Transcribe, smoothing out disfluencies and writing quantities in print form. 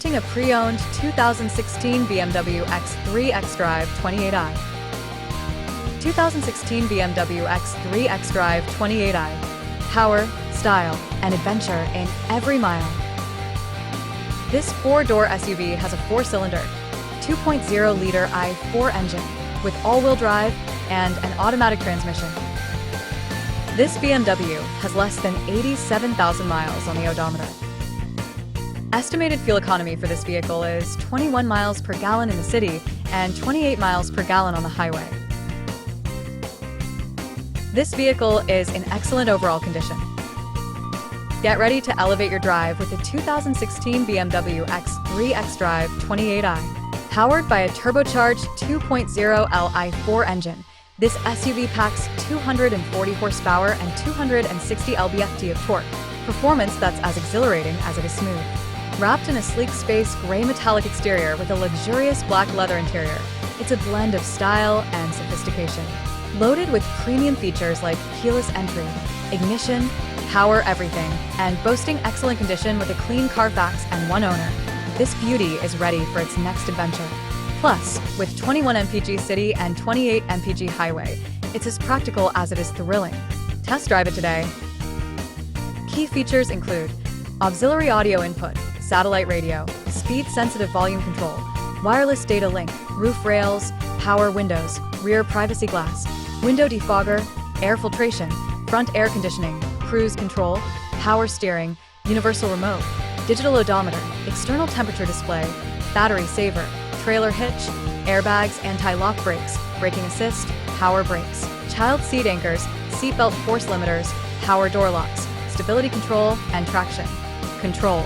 presenting a pre-owned 2016 BMW X3 xDrive28i. 2016 BMW X3 xDrive28i. Power, style, and adventure in every mile. This four-door SUV has a four-cylinder, 2.0-liter i4 engine with all-wheel drive and an automatic transmission. This BMW has less than 87,000 miles on the odometer. Estimated fuel economy for this vehicle is 21 miles per gallon in the city and 28 miles per gallon on the highway. This vehicle is in excellent overall condition. Get ready to elevate your drive with the 2016 BMW X3 xDrive28i. Powered by a turbocharged 2.0L i4 engine, this SUV packs 240 horsepower and 260 lb-ft of torque, performance that's as exhilarating as it is smooth. Wrapped in a sleek space gray metallic exterior with a luxurious black leather interior, it's a blend of style and sophistication. Loaded with premium features like keyless entry, ignition, power everything, and boasting excellent condition with a clean Carfax and one owner, this beauty is ready for its next adventure. Plus, with 21 mpg city and 28 mpg highway, it's as practical as it is thrilling. Test drive it today. Key features include auxiliary audio input, satellite radio, speed-sensitive volume control, wireless data link, roof rails, power windows, rear privacy glass, window defogger, air filtration, front air conditioning, cruise control, power steering, universal remote, digital odometer, external temperature display, battery saver, trailer hitch, airbags, anti-lock brakes, braking assist, power brakes, child seat anchors, seatbelt force limiters, power door locks, stability control, and traction control.